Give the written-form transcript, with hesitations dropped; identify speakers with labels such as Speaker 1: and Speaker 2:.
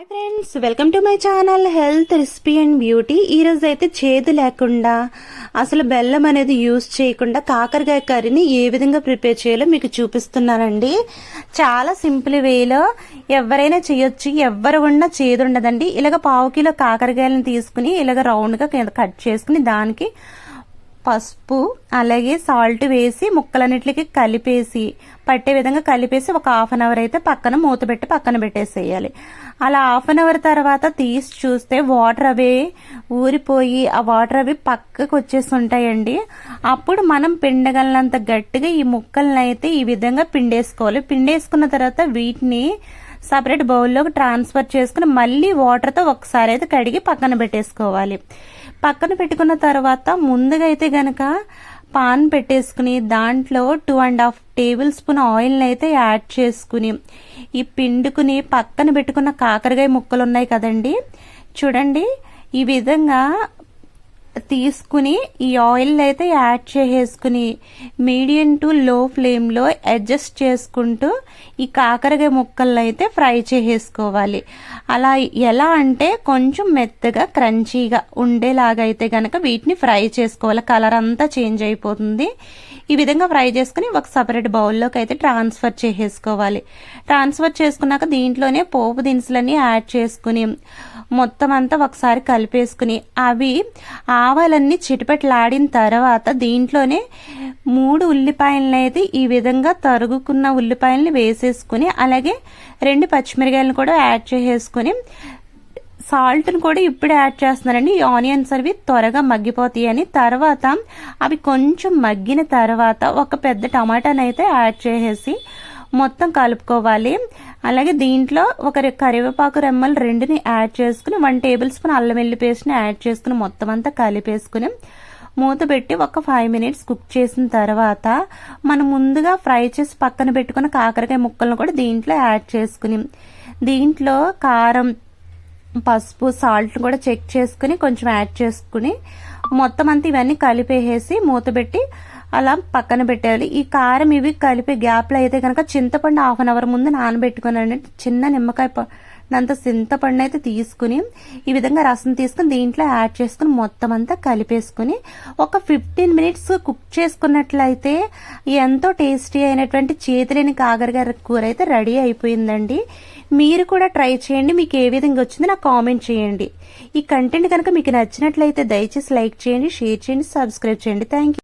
Speaker 1: Hi friends, welcome to my channel health recipe and beauty. ఈరోజు అయితే చేదు లేకుండా అసలు బెల్లం అనేది యూజ్ చేయకుండా కాకరకాయ కర్రీని ఏ విధంగా ప్రిపేర్ చేయాలో మీకు చూపిస్తున్నానండి. చాలా సింపుల్ వేలో ఎవరైనా చేయొచ్చు, ఎవరు ఉన్నా చేదు ఉండదండి. ఇలాగ 1/2 కిలో కాకరకాయలను తీసుకుని ఇలాగ రౌండ్గా కట్ చేసుకుని దానికి పసుపు అలాగే సాల్ట్ వేసి ముక్కలన్నిటికి కలిపేసి పట్టే విధంగా కలిపేసి ఒక 1/2 అవర్ అయితే పక్కన మూత పెట్టి పక్కన పెట్టేసేయాలి. అలా 1/2 అవర్ తర్వాత తీసి చూస్తే వాటర్ అవే ఊరిపోయి ఆ వాటర్ అవి పక్కకు వచ్చేసి ఉంటాయండి. అప్పుడు మనం పిండగలనంత గట్టిగా ఈ ముక్కలను అయితే ఈ విధంగా పిండేసుకోవాలి. పిండేసుకున్న తర్వాత వీటిని సపరేట్ బౌల్లోకి ట్రాన్స్ఫర్ చేసుకుని మళ్ళీ వాటర్తో ఒకసారి అయితే కడిగి పక్కన పెట్టేసుకోవాలి. పక్కన పెట్టుకున్న తర్వాత ముందుగా అయితే గనక పాన్ పెట్టేసుకుని దాంట్లో 2.5 టేబుల్ స్పూన్ ఆయిల్ని అయితే యాడ్ చేసుకుని ఈ పిండుకుని పక్కన పెట్టుకున్న కాకరకాయ ముక్కలు ఉన్నాయి కదండి, చూడండి ఈ విధంగా తీసుకుని ఈ ఆయిల్ అయితే యాడ్ చేసేసుకుని మీడియం టు లో ఫ్లేమ్లో అడ్జస్ట్ చేసుకుంటూ ఈ కాకరకాయ ముక్కలను అయితే ఫ్రై చేసేసుకోవాలి. అలా ఎలా అంటే కొంచెం మెత్తగా క్రంచీగా ఉండేలాగా అయితే కనుక వీటిని ఫ్రై చేసుకోవాలి. కలర్ అంతా చేంజ్ అయిపోతుంది. ఈ విధంగా ఫ్రై చేసుకుని ఒక సపరేట్ బౌల్లోకి అయితే ట్రాన్స్ఫర్ చేసేసుకోవాలి. ట్రాన్స్ఫర్ చేసుకున్నాక దీంట్లోనే పోపు దినుసులన్నీ యాడ్ చేసుకుని మొత్తం అంతా ఒకసారి కలిపేసుకుని అవి ఆవాలన్నీ చిటిపెట్లాడిన తర్వాత దీంట్లోనే 3 ఉల్లిపాయలను అయితే ఈ విధంగా తరుగుకున్న ఉల్లిపాయలని వేసేసుకుని అలాగే 2 పచ్చిమిరకాయలను కూడా యాడ్ చేసేసుకుని సాల్ట్ని కూడా ఇప్పుడు యాడ్ చేస్తున్నారండి. ఈ ఆనియన్స్ అవి త్వరగా మగ్గిపోతాయి అని. తర్వాత అవి కొంచెం మగ్గిన తర్వాత ఒక పెద్ద టమాటాని అయితే యాడ్ చేసేసి మొత్తం కలుపుకోవాలి. అలాగే దీంట్లో ఒక కరివేపాకు రెమ్మలు 2ని యాడ్ చేసుకుని 1 టేబుల్ స్పూన్ అల్లం వెల్లుల్లి పేస్ట్ని యాడ్ చేసుకుని మొత్తం అంతా కలిపేసుకుని మూత పెట్టి ఒక 5 మినిట్స్ కుక్ చేసిన తర్వాత మనం ముందుగా ఫ్రై చేసి పక్కన పెట్టుకున్న కాకరకాయ ముక్కలను కూడా దీంట్లో యాడ్ చేసుకుని దీంట్లో కారం పసుపు సాల్ట్ కూడా చెక్ చేసుకుని కొంచెం యాడ్ చేసుకుని మొత్తం అంతా ఇవన్నీ కలిపేసి మూత పెట్టి అలా పక్కన పెట్టేయాలి. ఈ కారం ఇవి కలిపే గ్యాప్లో అయితే కనుక చింతపండు 1/2 అవర్ ముందు నానబెట్టుకుని చిన్న నిమ్మకాయ అంత చింతపండు అయితే తీసుకుని ఈ విధంగా రసం తీసుకుని దీంట్లో యాడ్ చేసుకుని మొత్తం అంతా కలిపేసుకుని ఒక 15 మినిట్స్ కుక్ చేసుకున్నట్లయితే ఎంతో టేస్టీ అయినటువంటి చేతిలేని కాకరకాయ కూర అయితే రెడీ అయిపోయిందండి. మీరు కూడా ట్రై చేయండి. మీకు ఏ విధంగా వచ్చిందో నాకు కామెంట్ చేయండి. ఈ కంటెంట్ కనుక మీకు నచ్చినట్లయితే దయచేసి లైక్ చేయండి, షేర్ చేయండి, సబ్స్క్రైబ్ చేయండి. Thank you.